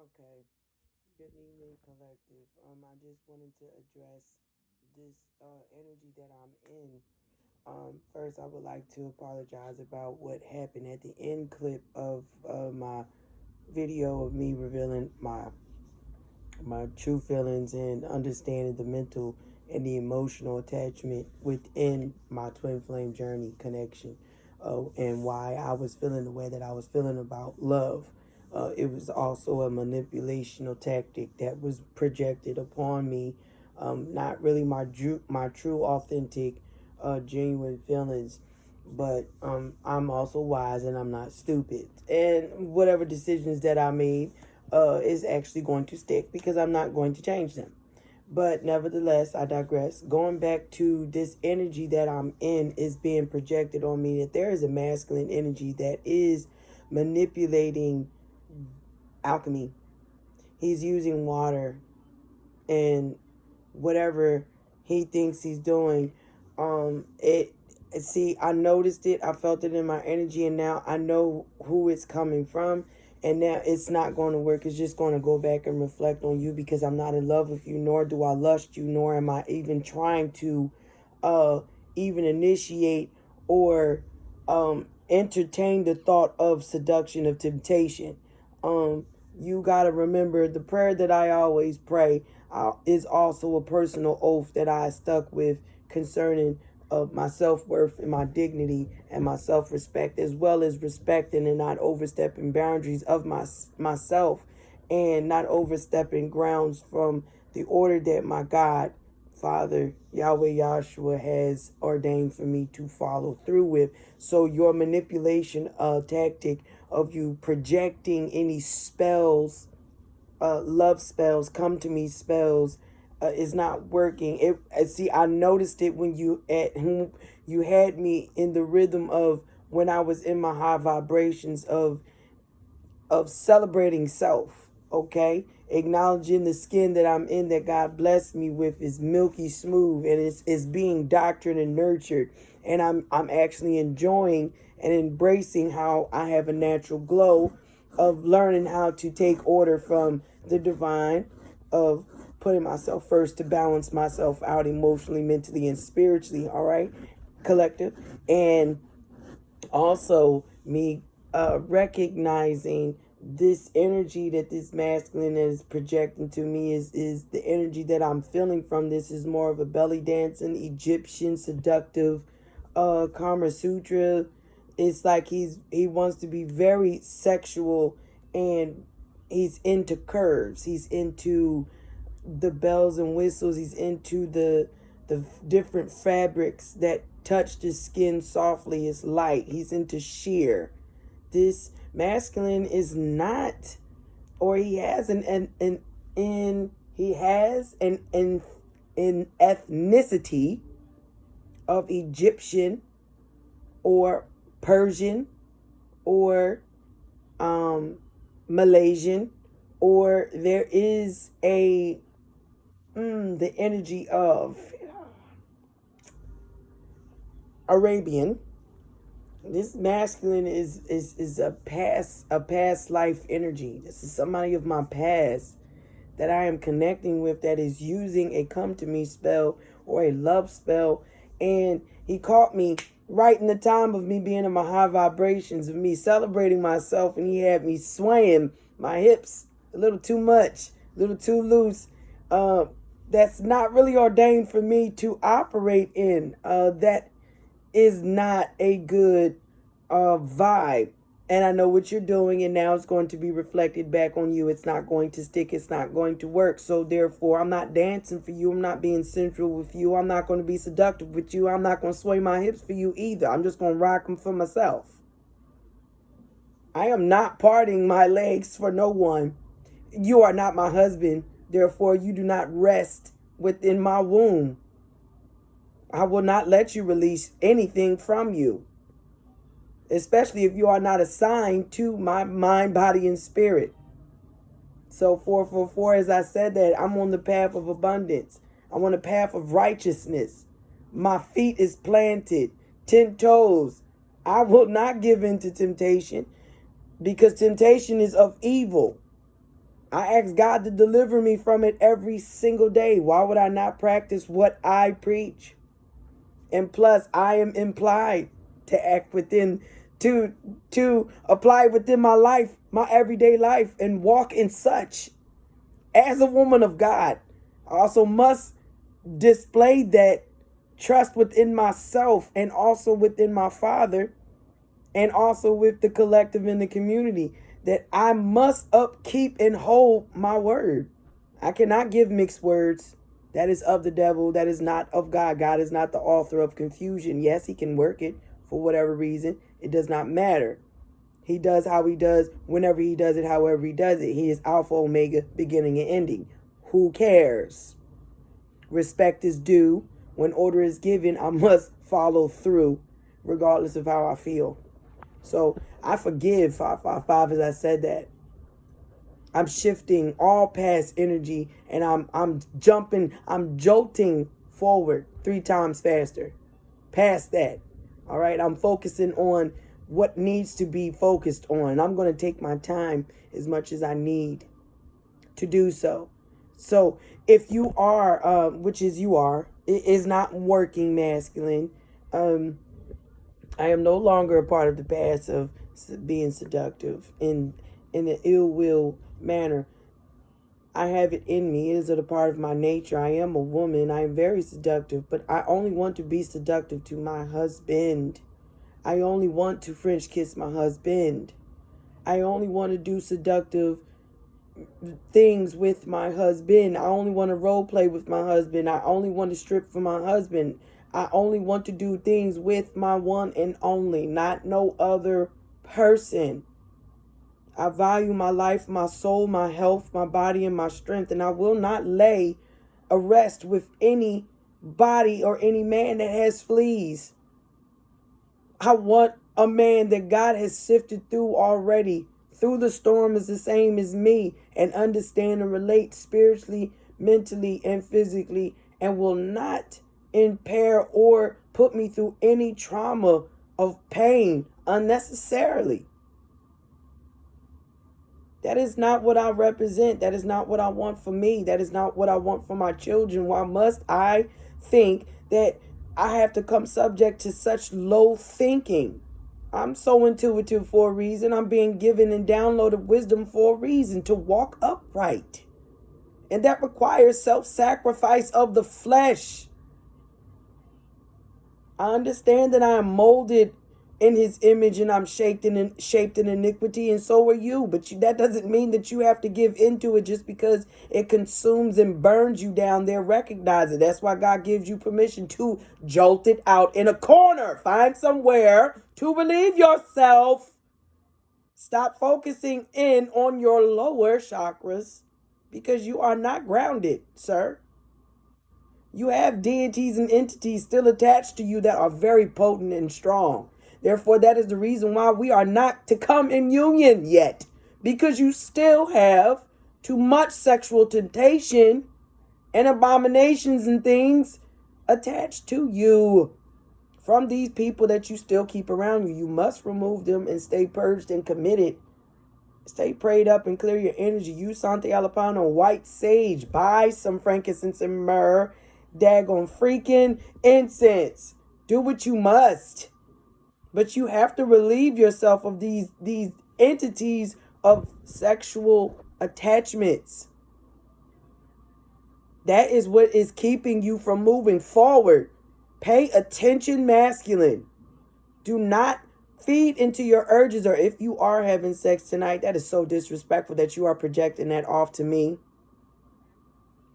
Okay. Good evening, collective. I just wanted to address this energy that I'm in. First, I would like to apologize about what happened at the end clip of my video of me revealing my true feelings and understanding the mental and the emotional attachment within my twin flame journey connection, and why I was feeling the way that I was feeling about love. It was also a manipulational tactic that was projected upon me, not really my true, authentic, genuine feelings. But I'm also wise and I'm not stupid. And whatever decisions that I made is actually going to stick because I'm not going to change them. But nevertheless, I digress. Going back to this energy that I'm in is being projected on me, that there is a masculine energy that is manipulating alchemy. He's using water and whatever he thinks he's doing. It see, I noticed it, I felt it in my energy, and now I know who it's coming from. And now it's not going to work. It's just going to go back and reflect on you, because I'm not in love with you, nor do I lust you, nor am I even trying to uh even initiate or entertain the thought of seduction, of temptation. You got to remember, the prayer that I always pray is also a personal oath that I stuck with concerning my self-worth and my dignity and my self-respect, as well as respecting and not overstepping boundaries of myself, and not overstepping grounds from the order that my God, Father, Yahweh Yahshua, has ordained for me to follow through with. So your manipulation tactic of you projecting any spells, love spells, come to me spells, is not working. See, I noticed it when you had me in the rhythm of when I was in my high vibrations of celebrating self, okay? Acknowledging the skin that I'm in, that God blessed me with, is milky smooth, and it's being doctored and nurtured. And I'm actually enjoying and embracing how I have a natural glow of learning how to take order from the divine, of putting myself first to balance myself out emotionally, mentally, and spiritually, all right, collective. And also me recognizing this energy that this masculine is projecting to me is the energy that I'm feeling from this, is more of a belly dancing Egyptian seductive Kama Sutra. It's like he wants to be very sexual, and he's into curves, he's into the bells and whistles, he's into the different fabrics that touch the skin softly. It's light. He's into sheer. This masculine is not, or he has he has an ethnicity of Egyptian or Persian or Malaysian, or there is the energy of Arabian. This masculine is a past life energy. This is somebody of my past that I am connecting with, that is using a come to me spell or a love spell. And he caught me right in the time of me being in my high vibrations, of me celebrating myself, and he had me swaying my hips a little too much, a little too loose. That's not really ordained for me to operate in. That is not a good vibe. And I know what you're doing, and now it's going to be reflected back on you. It's not going to stick. It's not going to work. So therefore, I'm not dancing for you. I'm not being sensual with you. I'm not going to be seductive with you. I'm not going to sway my hips for you either. I'm just going to rock them for myself. I am not parting my legs for no one. You are not my husband. Therefore, you do not rest within my womb. I will not let you release anything from you, especially if you are not assigned to my mind, body, and spirit. So 444, as I said that, I'm on the path of abundance. I'm on the path of righteousness. My feet is planted, 10 toes. I will not give in to temptation, because temptation is of evil. I ask God to deliver me from it every single day. Why would I not practice what I preach? And plus, I am implied to act within, to apply within my life, my everyday life, and walk in such. As a woman of God, I also must display that trust within myself and also within my Father and also with the collective in the community, that I must upkeep and hold my word. I cannot give mixed words. That is of the devil. That is not of God. God is not the author of confusion. Yes, he can work it for whatever reason. It does not matter. He does how he does, whenever he does it, however he does it. He is Alpha, Omega, beginning and ending. Who cares? Respect is due. When order is given, I must follow through, regardless of how I feel. So I forgive 555 as I said that. I'm shifting all past energy and I'm jolting forward 3 times faster. Past that. All right. I'm focusing on what needs to be focused on. I'm going to take my time as much as I need to do so. So if you are, which is you are, it is not working masculine. I am no longer a part of the past of being seductive in an ill will manner. I have it in me. It is a part of my nature. I am a woman. I am very seductive, but I only want to be seductive to my husband. I only want to French kiss my husband. I only want to do seductive things with my husband. I only want to role play with my husband. I only want to strip for my husband. I only want to do things with my one and only, not no other person. I value my life, my soul, my health, my body, and my strength, and I will not lay a rest with any body or any man that has fleas. I want a man that God has sifted through already. Through the storm is the same as me, and understand and relate spiritually, mentally, and physically, and will not impair or put me through any trauma of pain unnecessarily. That is not what I represent. That is not what I want for me. That is not what I want for my children. Why must I think that I have to come subject to such low thinking? I'm so intuitive for a reason. I'm being given and downloaded wisdom for a reason, to walk upright. And that requires self-sacrifice of the flesh. I understand that I am molded in his image and I'm shaped in iniquity, and so are you. But that doesn't mean that you have to give into it just because it consumes and burns you down there. Recognize it. That's why God gives you permission to jolt it out in a corner. Find somewhere to relieve yourself. Stop focusing in on your lower chakras because you are not grounded, sir. You have deities and entities still attached to you that are very potent and strong. Therefore, that is the reason why we are not to come in union yet. Because you still have too much sexual temptation and abominations and things attached to you from these people that you still keep around you. You must remove them and stay purged and committed. Stay prayed up and clear your energy. Use Sante Alapano, white sage. Buy some frankincense and myrrh. Daggone freaking incense. Do what you must. But you have to relieve yourself of these entities of sexual attachments. That is what is keeping you from moving forward. Pay attention, masculine. Do not feed into your urges, or if you are having sex tonight, that is so disrespectful that you are projecting that off to me.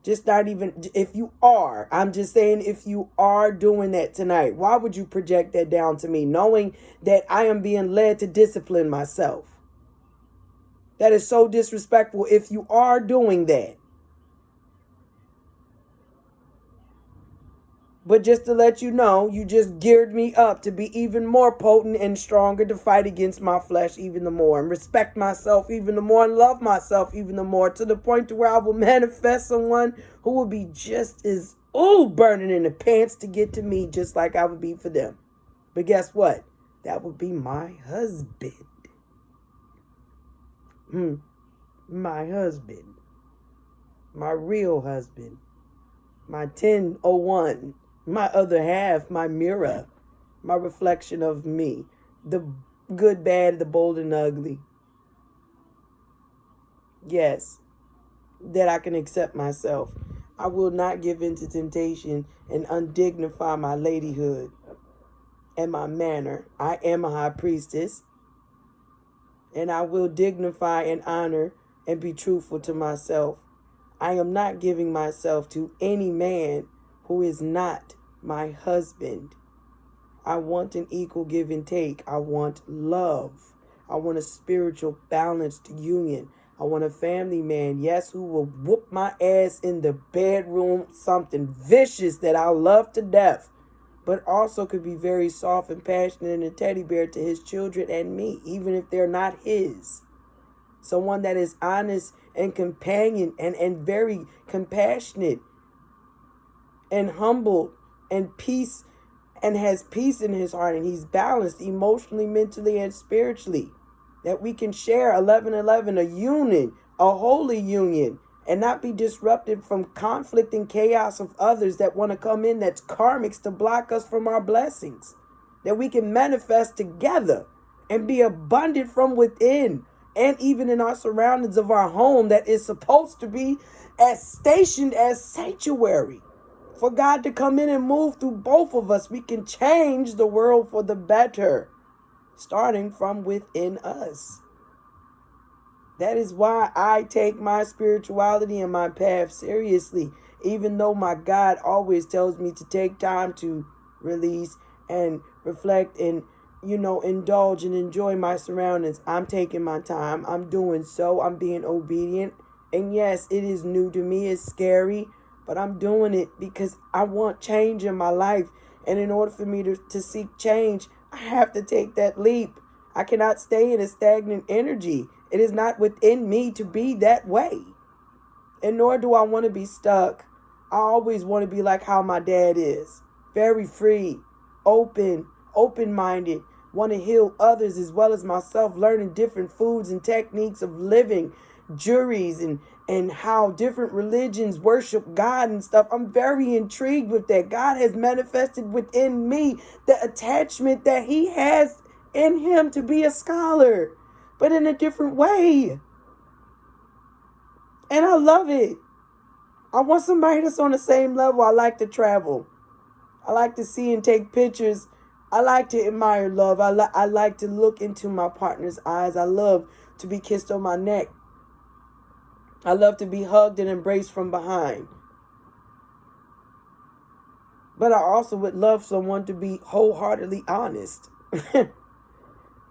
Just not even if you are. I'm just saying if you are doing that tonight, why would you project that down to me, knowing that I am being led to discipline myself? That is so disrespectful if you are doing that. But just to let you know, you just geared me up to be even more potent and stronger to fight against my flesh even the more, and respect myself even the more, and love myself even the more, to the point to where I will manifest someone who will be just as burning in the pants to get to me, just like I would be for them. But guess what? That would be my husband. my husband, my real husband, my 1001, my other half, my mirror, my reflection of me, the good, bad, the bold, and ugly. Yes, that I can accept myself. I will not give in to temptation and undignify my ladyhood and my manner. I am a high priestess, and I will dignify and honor and be truthful to myself. I am not giving myself to any man who is not my husband. I want an equal give and take. I want love. I want a spiritual balanced union. I want a family man, yes, who will whoop my ass in the bedroom, something vicious that I love to death, but also could be very soft and passionate and a teddy bear to his children and me, even if they're not his. Someone that is honest and companion and very compassionate and humble and peace and has peace in his heart, and he's balanced emotionally, mentally, and spiritually. That we can share 1111, a union, a holy union, and not be disrupted from conflict and chaos of others that want to come in that's karmics to block us from our blessings. That we can manifest together and be abundant from within and even in our surroundings of our home that is supposed to be as stationed as sanctuary. For God to come in and move through both of us, we can change the world for the better, starting from within us. That is why I take my spirituality and my path seriously, even though my God always tells me to take time to release and reflect and, indulge and enjoy my surroundings. I'm taking my time. I'm doing so. I'm being obedient. And yes, it is new to me. It's scary, but I'm doing it because I want change in my life. And in order for me to seek change, I have to take that leap. I cannot stay in a stagnant energy. It is not within me to be that way. And nor do I want to be stuck. I always want to be like how my dad is. Very free, open-minded, want to heal others as well as myself, learning different foods and techniques of living, juries, and how different religions worship God and stuff. I'm very intrigued with that. God has manifested within me the attachment that he has in him to be a scholar, but in a different way. And I love it. I want somebody that's on the same level. I like to travel. I like to see and take pictures. I like to admire love. I like to look into my partner's eyes. I love to be kissed on my neck. I love to be hugged and embraced from behind. But I also would love someone to be wholeheartedly honest.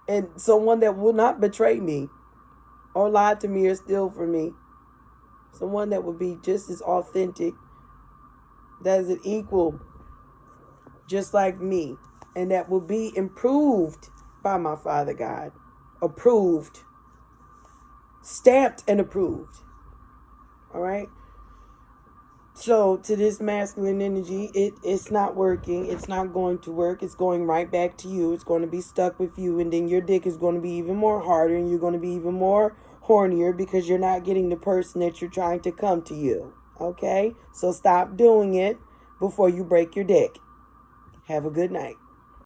And someone that will not betray me or lie to me or steal from me. Someone that would be just as authentic, that is an equal, just like me, and that will be improved by my Father God. Approved. Stamped and approved. All right? So to this masculine energy, it's not working. It's not going to work. It's going right back to you. It's going to be stuck with you. And then your dick is going to be even more harder. And you're going to be even more hornier because you're not getting the person that you're trying to come to you. Okay? So stop doing it before you break your dick. Have a good night.